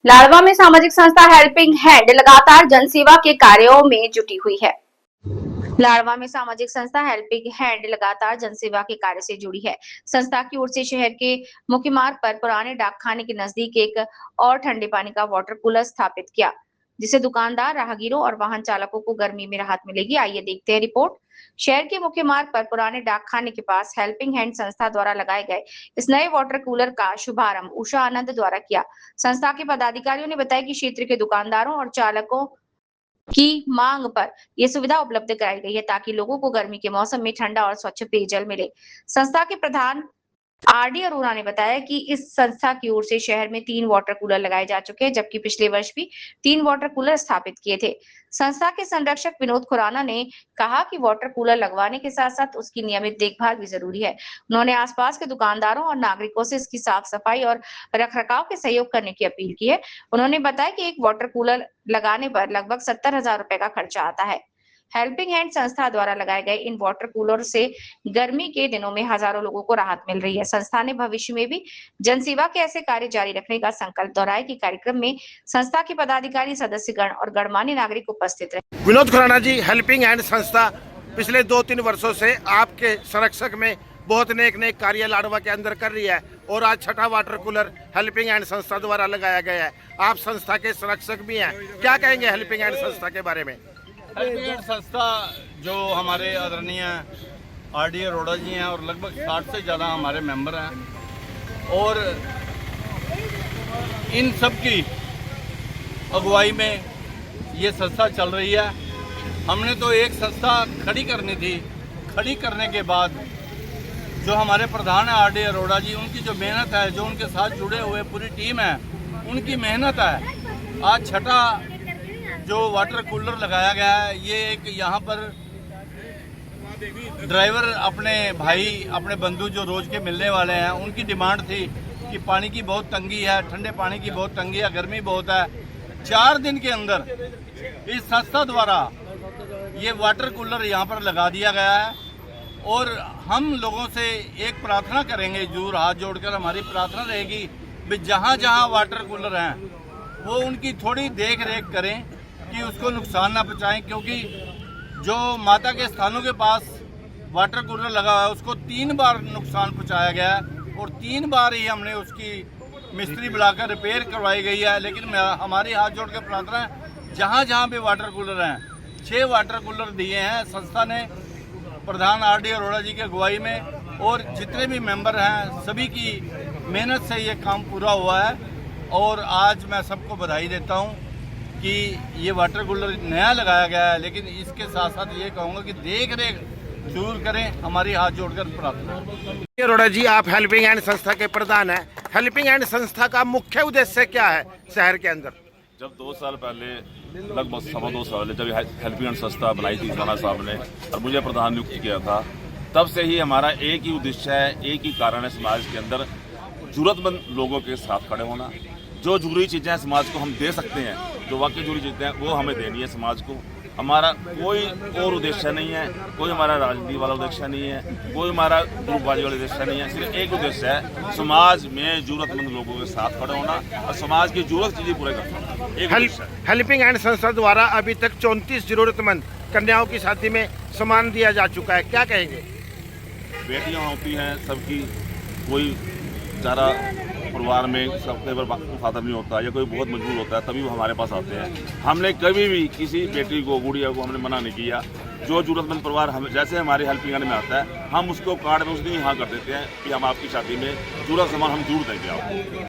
लाडवा में सामाजिक संस्था हेल्पिंग हैंड लगातार जनसेवा के कार्यों में जुटी हुई है। लाडवा में सामाजिक संस्था हेल्पिंग हैंड लगातार जनसेवा के कार्य से जुड़ी है। संस्था की ओर से शहर के मुख्य मार्ग पर पुराने डाकखाने के नजदीक एक और ठंडे पानी का वाटर कूलर स्थापित किया, जिससे दुकानदार, राहगीरों और वाहन चालकों को गर्मी में राहत मिलेगी। आइए देखते हैं रिपोर्ट। शहर के मुख्य मार्ग पर पुराने डाकखाने के पास हेल्पिंग हैंड संस्था द्वारा लगाए गए इस नए वाटर कूलर का शुभारंभ उषा आनंद द्वारा किया। संस्था के पदाधिकारियों ने बताया कि क्षेत्र के दुकानदारों और चालकों की मांग पर यह सुविधा उपलब्ध कराई गई है, ताकि लोगों को गर्मी के मौसम में ठंडा और स्वच्छ पेयजल मिले। संस्था के प्रधान आरडी अरोड़ा ने बताया कि इस संस्था की ओर से शहर में 3 वाटर कूलर लगाए जा चुके हैं, जबकि पिछले वर्ष भी 3 वाटर कूलर स्थापित किए थे। संस्था के संरक्षक विनोद खुराना ने कहा कि वाटर कूलर लगवाने के साथ साथ उसकी नियमित देखभाल भी जरूरी है। उन्होंने आसपास के दुकानदारों और नागरिकों से इसकी साफ सफाई और रखरखाव के सहयोग करने की अपील की है। उन्होंने बताया कि एक वाटर कूलर लगाने पर लगभग 70,000 रुपए का खर्चा आता है। हेल्पिंग हैंड संस्था द्वारा लगाए गए इन वाटर कूलर से गर्मी के दिनों में हजारों लोगों को राहत मिल रही है। संस्था ने भविष्य में भी जनसेवा के ऐसे कार्य जारी रखने का संकल्प दोहराया कि कार्यक्रम में संस्था के पदाधिकारी, सदस्यगण और गणमान्य नागरिक उपस्थित रहे। विनोद खुराना जी, हेल्पिंग हैंड संस्था पिछले 2-3 वर्षों से आपके संरक्षक में बहुत नेक कार्य लाडवा के अंदर कर रही है और आज छठा वाटर कूलर हेल्पिंग हैंड संस्था द्वारा लगाया गया है। आप संस्था के संरक्षक भी हैं, क्या कहेंगे हेल्पिंग हैंड संस्था के बारे में? हेल्पिंग हैंड संस्था जो हमारे आदरणीय आरडी अरोड़ा जी हैं और लगभग 60 से ज़्यादा हमारे मेंबर हैं और इन सब की अगुवाई में ये संस्था चल रही है। हमने तो एक संस्था खड़ी करनी थी, खड़ी करने के बाद जो हमारे प्रधान है आरडी अरोड़ा जी, उनकी जो मेहनत है, जो उनके साथ जुड़े हुए पूरी टीम है, उनकी मेहनत है। आज छठा जो वाटर कूलर लगाया गया है, ये एक यहाँ पर ड्राइवर अपने भाई, अपने बंधु जो रोज के मिलने वाले हैं, उनकी डिमांड थी कि पानी की बहुत तंगी है, ठंडे पानी की बहुत तंगी है, गर्मी बहुत है। 4 दिन के अंदर इस संस्था द्वारा ये वाटर कूलर यहाँ पर लगा दिया गया है और हम लोगों से एक प्रार्थना करेंगे, जरूर हाथ जोड़कर हमारी प्रार्थना रहेगी कि जहाँ जहाँ वाटर कूलर हैं वो उनकी थोड़ी देख रेख करें कि उसको नुकसान ना पहुँचाएं, क्योंकि जो माता के स्थानों के पास वाटर कूलर लगा हुआ है उसको 3 बार नुकसान पहुँचाया गया है और 3 बार ही हमने उसकी मिस्त्री बुलाकर रिपेयर करवाई गई है। लेकिन हमारी हाथ जोड़ के प्रार्थना है, जहाँ जहाँ भी वाटर कूलर हैं, 6 वाटर कूलर दिए हैं संस्था ने प्रधान आरडी अरोड़ा जी की अगुवाई में, और जितने भी मेंबर हैं सभी की मेहनत से ये काम पूरा हुआ है। और आज मैं सबको बधाई देता हूँ कि ये वाटर कूलर नया लगाया गया है, लेकिन इसके साथ साथ ये कहूँगा कि देख रेख जरूर करें, हमारी हाथ जोड़कर प्रार्थना। अरोड़ा जी, आप हेल्पिंग हैंड संस्था के प्रधान हैं। हेल्पिंग हैंड संस्था का मुख्य उद्देश्य क्या है शहर के अंदर? जब 2 साल पहले, लगभग 2.25 साल पहले जब हेल्पिंग हैंड संस्था बनाई थी राणा साहब ने और मुझे प्रधान नियुक्त किया था, तब से ही हमारा एक ही उद्देश्य है, एक ही कारण है समाज के अंदर जरूरतमंद लोगों के साथ खड़े होना। जो जरूरी चीज़ें हैं समाज को हम दे सकते हैं, जो वाकई जरूरी चीज़ें हैं वो हमें देनी है समाज को। हमारा कोई और उद्देश्य नहीं है, कोई हमारा राजनीति वाला उद्देश्य नहीं है, कोई हमारा ग्रुपबाजी वाला उद्देश्य नहीं है। सिर्फ एक उद्देश्य है, समाज में जरूरतमंद लोगों के साथ खड़े होना और समाज की जरूरत चीज़ें पूरे करना। हेल्पिंग हैंड संस्था द्वारा अभी तक 34 जरूरतमंद कन्याओं की शादी में सामान दिया जा चुका है, क्या कहेंगे? बेटियाँ होती हैं सबकी, कोई बेचारा परिवार में सब कई बार फादर नहीं होता या कोई बहुत मजबूर होता है, तभी वो हमारे पास आते हैं। हमने कभी भी किसी बेटी को, गुड़िया को हमने मना नहीं किया। जो जरूरतमंद परिवार हम जैसे हमारे हेल्पिंग हैंड में आता है, हम उसको कार्ड में उस दिन हाँ कर देते हैं कि हम आपकी शादी में पूरा सामान हम जरूर देंगे आपको।